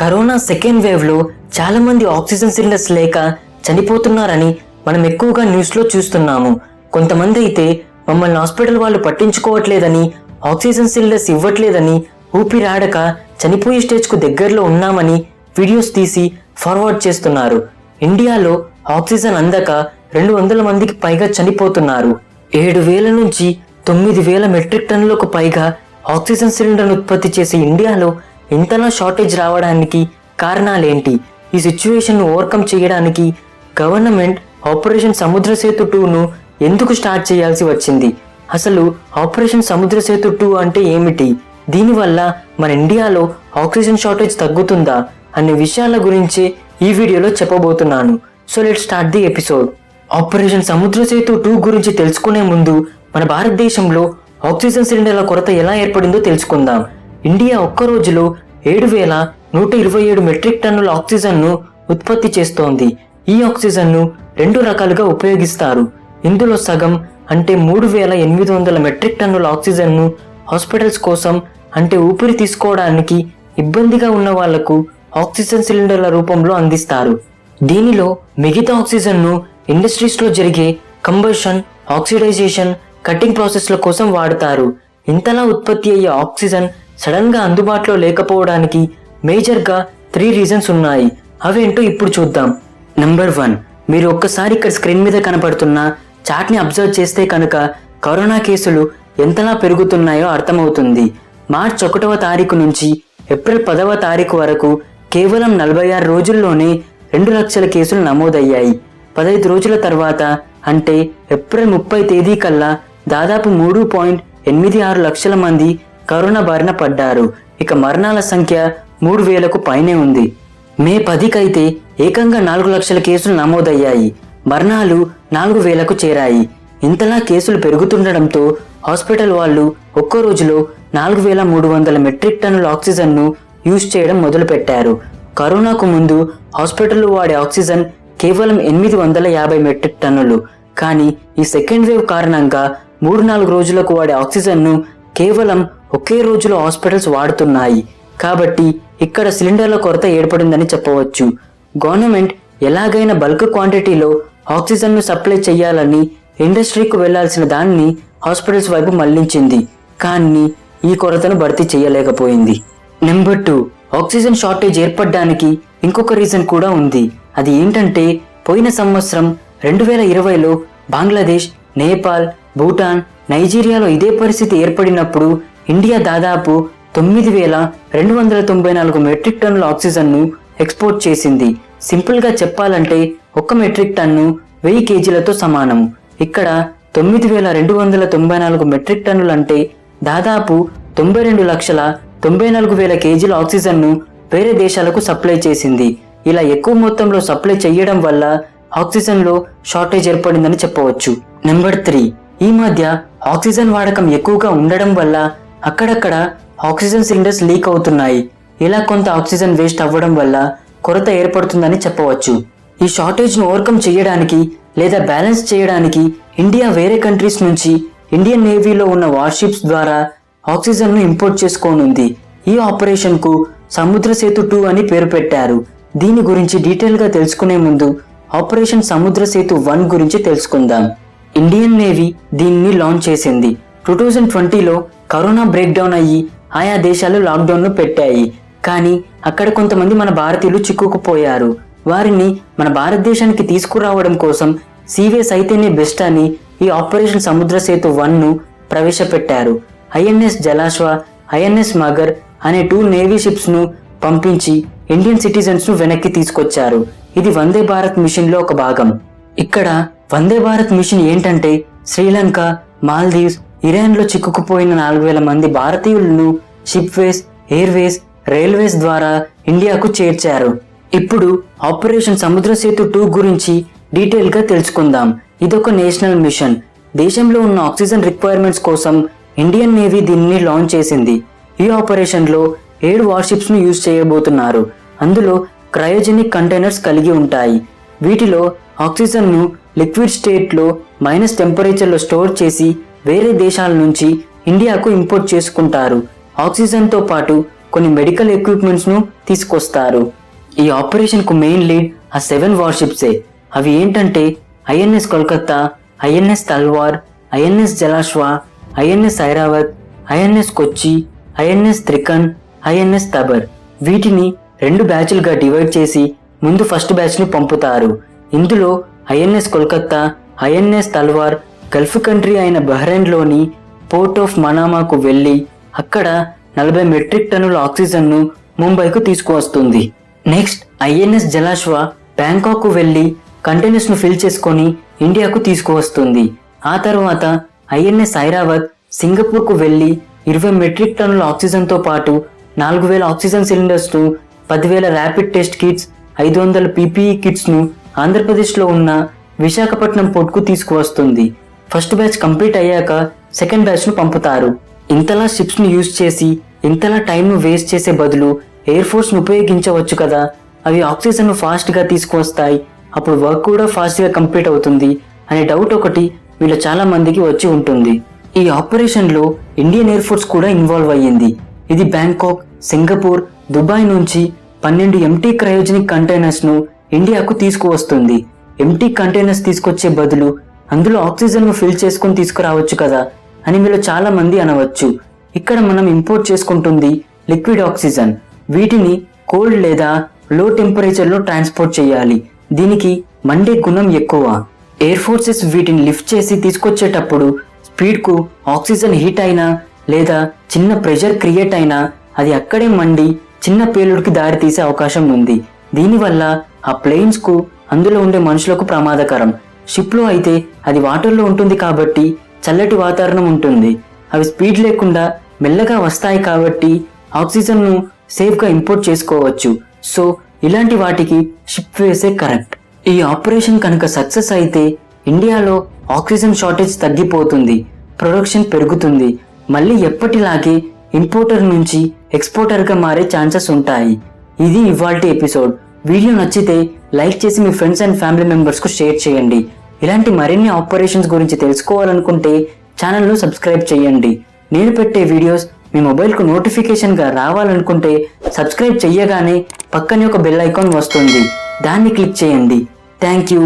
Corona second wave లో చాలా మంది ఆక్సిజన్ సిలిండర్స్ లేక చనిపోతున్నారని మనం ఎక్కువగా న్యూస్ లో చూస్తున్నాము. కొంతమంది అయితే మమ్మల్ని హాస్పిటల్ వాళ్ళు పట్టించుకోవట్లేదని, ఆక్సిజన్ సిలిండర్స్ ఇవ్వట్లేదని, ఊపిరాడక చనిపోయే స్టేజ్ కు దగ్గరలో ఉన్నామని వీడియోస్ తీసి ఫార్వర్డ్ చేస్తున్నారు. ఇండియాలో ఆక్సిజన్ అందక 200 మందికి పైగా చనిపోతున్నారు. 7,000 నుంచి 9,000 మెట్రిక్ టన్నులకు పైగా ఆక్సిజన్ సిలిండర్ ఉత్పత్తి చేసే ఇండియాలో ఇంతలా షార్టేజ్ రావడానికి కారణాలేంటి? ఈ సిచ్యువేషన్ ను ఓవర్కమ్ చేయడానికి గవర్నమెంట్ ఆపరేషన్ సముద్ర సేతు 2ను ఎందుకు స్టార్ట్ చేయాల్సి వచ్చింది? అసలు ఆపరేషన్ సముద్ర సేతు 2 అంటే ఏమిటి? దీనివల్ల మన ఇండియాలో ఆక్సిజన్ షార్టేజ్ తగ్గుతుందా అనే విషయాల గురించి ఈ వీడియోలో చెప్పబోతున్నాను. So let's start the episode. Operation సముద్ర సేతు 2 గురించి తెలుసుకునే ముందు మన భారతదేశంలో ఆక్సిజన్ సిలిండర్ల కొరత ఎలా ఏర్పడిందో తెలుసుకుందాం. ఇండియా ఒక్క రోజులో 7,127 మెట్రిక్ టన్నుల ఆక్సిజన్ ను ఉత్పత్తి చేస్తోంది. ఈ ఆక్సిజన్ ను 2 రకాలుగా ఉపయోగిస్తారు. ఇందులో సగం అంటే 3,800 మెట్రిక్ టన్నుల ఆక్సిజన్ ను హాస్పిటల్స్ కోసం, అంటే ఊపిరి తీసుకోవడానికి ఇబ్బందిగా ఉన్న వాళ్లకు ఆక్సిజన్ సిలిండర్ల రూపంలో అందిస్తారు. దీనిలో మిగతా ఆక్సిజన్ ను ఇండస్ట్రీస్ లో జరిగే కంబషన్, ఆక్సిడైజేషన్, కటింగ్ ప్రాసెస్ల కోసం వాడతారు. ఇంతలా ఉత్పత్తి అయ్యే ఆక్సిజన్ సడన్ గా అందుబాటులో లేకపోవడానికి మేజర్ గా 3 రీజన్స్ ఉన్నాయి. అవేంటో ఇప్పుడు చూద్దాం. నెంబర్ 1, మీరు ఒక్కసారి ఇక్కడ స్క్రీన్ మీద కనపడుతున్న చార్ట్ ని అబ్జర్వ్ చేస్తే కనుక కరోనా కేసులు ఎంతలా పెరుగుతున్నాయో అర్థమవుతుంది. మార్చ్ 1వ తారీఖు నుంచి ఏప్రిల్ 10వ తారీఖు వరకు కేవలం 46 రోజుల్లోనే 2 లక్షల కేసులు నమోదయ్యాయి. 15 రోజుల తర్వాత అంటే ఏప్రిల్ 30 తేదీ కల్లా దాదాపు 3.86 లక్షల మంది కరోనా బారిన పడ్డారు. ఇక మరణాల సంఖ్య 3,000కు పైనే ఉంది. మే 10కైతే ఏకంగా 4 లక్షల కేసులు నమోదయ్యాయి. మరణాలు 4,000కు చేరాయి. ఇంతలా కేసులు పెరుగుతుండడంతో హాస్పిటల్ వాళ్ళు ఒక్కో రోజులో 4,300 మెట్రిక్ టన్నుల ఆక్సిజన్ ను యూజ్ చేయడం మొదలు పెట్టారు. కరోనాకు ముందు హాస్పిటల్ వాడే ఆక్సిజన్ కేవలం 850 మెట్రిక్ టన్నులు. కానీ ఈ సెకండ్ వేవ్ కారణంగా 3-4 రోజులకు వాడే ఆక్సిజన్ ను కేవలం ఒకే రోజులో హాస్పిటల్స్ వాడుతున్నాయి. కాబట్టి ఇక్కడ సిలిండర్ల కొరత ఏర్పడిందని చెప్పవచ్చు. గవర్నమెంట్ ఎలాగైనా బల్క్ క్వాంటిటీలో ఆక్సిజన్ ను సప్లై చేయాలని ఇండస్ట్రీకి వెళ్లాల్సిన దాన్ని హాస్పిటల్స్ వైపు మళ్లించింది. కానీ ఈ కొరతను భర్తీ చేయలేకపోయింది. నెంబర్ 2, ఆక్సిజన్ షార్టేజ్ ఏర్పడడానికి ఇంకొక రీజన్ కూడా ఉంది. అది ఏంటంటే పోయిన సంవత్సరం 2020లో బంగ్లాదేశ్, నేపాల్, భూటాన్, నైజీరియాలో ఇదే పరిస్థితి ఏర్పడినప్పుడు ఇండియా దాదాపు 9,294 మెట్రిక్ టన్నుల ఆక్సిజన్ ను ఎక్స్పోర్ట్ చేసింది. సింపుల్ గా చెప్పాలంటే 1 మెట్రిక్ టన్ను 1000 కేజీలతో సమానం. ఇక్కడ 9,294 మెట్రిక్ టన్నులు అంటే దాదాపు 92,94,000 కేజీల ఆక్సిజన్ ను వేరే దేశాలకు సప్లై చేసింది. ఇలా ఎక్కువ మొత్తంలో సప్లై చేయడం వల్ల ఆక్సిజన్ లో షార్టేజ్ ఏర్పడిందని చెప్పవచ్చు. నెంబర్ 3, ఈ మధ్య ఆక్సిజన్ వాడకం ఎక్కువగా ఉండడం వల్ల అక్కడక్కడ ఆక్సిజన్ సిలిండర్స్ లీక్ అవుతున్నాయి. ఇలా కొంత ఆక్సిజన్ వేస్ట్ అవ్వడం వల్ల కొరత ఏర్పడుతుందని చెప్పవచ్చు. ఈ షార్టేజ్ ను ఓవర్కమ్ చేయడానికి లేదా బ్యాలెన్స్ చేయడానికి ఇండియా వేరే కంట్రీస్ నుంచి ఇండియన్ నేవీలో ఉన్న వార్షిప్స్ ద్వారా ఆక్సిజన్ ను ఇంపోర్ట్ చేసుకోనుంది. ఈ ఆపరేషన్ కు సముద్ర సేతు 2 అని పేరు పెట్టారు. దీని గురించి డీటెయిల్ గా తెలుసుకునే ముందు ఆపరేషన్ సముద్ర సేతు 1 గురించి తెలుసుకుందాం. ఇండియన్ నేవీ దీనిని లాంచ్ చేసింది. 2020లో కరోనా బ్రేక్ డౌన్ అయ్యి ఆయా దేశాలు లాక్డౌన్ ను పెట్టాయి. కానీ అక్కడ కొంతమంది మన భారతీయులు చిక్కుకుపోయారు. వారిని మన భారతదేశానికి తీసుకురావడం కోసం సీవేస్ అయితేనే బెస్ట్ అని ఈ ఆపరేషన్ సముద్ర సేతు 1ను ప్రవేశపెట్టారు. ఐఎన్ఎస్ జలాశ్వ, ఐఎన్ఎస్ మగర్ అనే 2 నేవీ షిప్స్ ను పంపించి ఇండియన్ సిటిజన్స్ ను వెనక్కి తీసుకొచ్చారు. ఇది వందే భారత్ మిషన్ లో ఒక భాగం. ఇక్కడ వందే భారత్ మిషన్ ఏంటంటే శ్రీలంక, మాల్దీవ్స్, ఇరాన్ లో చిక్కుకుపోయిన 4,000 మంది భారతీయులను షిప్ వేస్, ఎయిర్ వేస్, రైల్వేస్ ద్వారా ఇండియాకు చేర్చారు. ఇప్పుడు ఆపరేషన్ సముద్ర సేతు 2 గురించి డీటెయిల్ గా తెలుసుకుందాం. ఇదొక నేషనల్ మిషన్. దేశంలో ఉన్న ఆక్సిజన్ రిక్వైర్మెంట్స్ కోసం ఇండియన్ నేవీ దీనిని లాంచ్ చేసింది. ఈ ఆపరేషన్ లో 7 వార్షిప్స్ ను యూజ్ చేయబోతున్నారు. అందులో క్రయోజెనిక్ కంటైనర్స్ కలిగి ఉంటాయి. వీటిలో ఆక్సిజన్ ను లిక్విడ్ స్టేట్ లో మైనస్ టెంపరేచర్ లో స్టోర్ చేసి వేరే దేశాల నుంచి ఇండియాకు ఇంపోర్ట్ చేసుకుంటారు. ఆక్సిజన్ తో పాటు కొన్ని మెడికల్ ఎక్విప్మెంట్స్ను తీసుకొస్తారు. ఈ ఆపరేషన్కు మెయిన్ లీడ్ ఆ 7 వార్షిప్సే. అవి ఏంటంటే INS Kolkata, INS Talwar, INS Jalashwa, INS Airavat, INS Kochi, INS Trikand, INS Tabar. వీటిని 2 బ్యాచ్లుగా డివైడ్ చేసి ముందు ఫస్ట్ బ్యాచ్ని పంపుతారు. ఇందులో INS Kolkata, INS Talwar Gulf country అయిన బహ్రెయిన్లోని పోర్ట్ ఆఫ్ మనామాకు వెళ్ళి అక్కడ 40 మెట్రిక్ టన్నుల ఆక్సిజన్ను ముంబైకు తీసుకువస్తుంది. నెక్స్ట్ ఐఎన్ఎస్ జలాశ్వ బ్యాంకాక్ వెళ్ళి కంటైనర్స్ను ఫిల్ చేసుకొని ఇండియాకు తీసుకువస్తుంది. ఆ తర్వాత ఐఎన్ఎస్ ఐరావత్ సింగపూర్కు వెళ్ళి 20 మెట్రిక్ టన్నుల ఆక్సిజన్తో పాటు 4000 ఆక్సిజన్ సిలిండర్స్ను, 10,000 ర్యాపిడ్ టెస్ట్ కిట్స్, 500 పీపీఈ కిట్స్ను ఆంధ్రప్రదేశ్లో ఉన్న విశాఖపట్నం పోర్ట్కు తీసుకువస్తుంది. ఫస్ట్ బ్యాచ్ కంప్లీట్ అయ్యాక సెకండ్ బ్యాచ్ను పంపుతారు. ఇంతలా షిప్స్ను యూజ్ చేసి ఇంతలా టైంను వేస్ట్ చేసే బదులు ఎయిర్ ఫోర్స్ను ఉపయోగించవచ్చు కదా, అవి ఆక్సిజన్ను ఫాస్ట్గా తీసుకువస్తాయి, అప్పుడు వర్క్ కూడా ఫాస్ట్గా కంప్లీట్ అవుతుంది అనే డౌట్ ఒకటి వీళ్ళ చాలా మందికి వచ్చి ఉంటుంది. ఈ ఆపరేషన్లో ఇండియన్ ఎయిర్ ఫోర్స్ కూడా ఇన్వాల్వ్ అయ్యింది. ఇది బ్యాంకాక్, సింగపూర్, దుబాయ్ నుంచి 12 ఎంటీ క్రయోజనిక్ కంటైనర్స్ను ఇండియాకు తీసుకువస్తుంది. ఎంటీ కంటైనర్స్ తీసుకొచ్చే బదులు అందులో ఆక్సిజన్ను ఫిల్ చేసుకుని తీసుకురావచ్చు కదా అని మీరు చాలా మంది అనవచ్చు. ఇక్కడ మనం ఇంపోర్ట్ చేసుకుంటుంది లిక్విడ్ ఆక్సిజన్. వీటిని కోల్డ్ లేదా లో టెంపరేచర్లో ట్రాన్స్పోర్ట్ చేయాలి. దీనికి మండే గుణం ఎక్కువ. ఎయిర్ ఫోర్సెస్ వీటిని లిఫ్ట్ చేసి తీసుకొచ్చేటప్పుడు స్పీడ్కు ఆక్సిజన్ హీట్ అయినా లేదా చిన్న ప్రెషర్ క్రియేట్ అయినా అది అక్కడే మండి చిన్న పేలుడికి దారి తీసే అవకాశం ఉంది. దీనివల్ల ఆ ప్లేన్స్కు అందులో ఉండే మనుషులకు ప్రమాదకరం. షిప్లో అయితే అది వాటర్లో ఉంటుంది కాబట్టి చల్లటి వాతావరణం ఉంటుంది. అవి స్పీడ్ లేకుండా మెల్లగా వస్తాయి కాబట్టి ఆక్సిజన్ను సేఫ్గా ఇంపోర్ట్ చేసుకోవచ్చు. సో ఇలాంటి వాటికి షిప్ వేసే కరెక్ట్. ఈ ఆపరేషన్ కనుక సక్సెస్ అయితే ఇండియాలో ఆక్సిజన్ షార్టేజ్ తగ్గిపోతుంది, ప్రొడక్షన్ పెరుగుతుంది, మళ్ళీ ఎప్పటిలాగే ఇంపోర్టర్ నుంచి ఎక్స్పోర్టర్గా మారే ఛాన్సెస్ ఉంటాయి. ఇది ఇవాల్టి ఎపిసోడ్. వీడియో నచ్చితే లైక్ చేసి మీ ఫ్రెండ్స్ అండ్ ఫ్యామిలీ మెంబర్స్కు షేర్ చేయండి. ఇలాంటి మరిన్ని ఆపరేషన్స్ గురించి తెలుసుకోవాలనుకుంటే ఛానల్ను సబ్స్క్రైబ్ చేయండి. నేను పెట్టే వీడియోస్ మీ మొబైల్కు నోటిఫికేషన్గా రావాలనుకుంటే సబ్స్క్రైబ్ చేయగానే పక్కనే ఒక బెల్ ఐకాన్ వస్తుంది, దాన్ని క్లిక్ చేయండి. Thank you.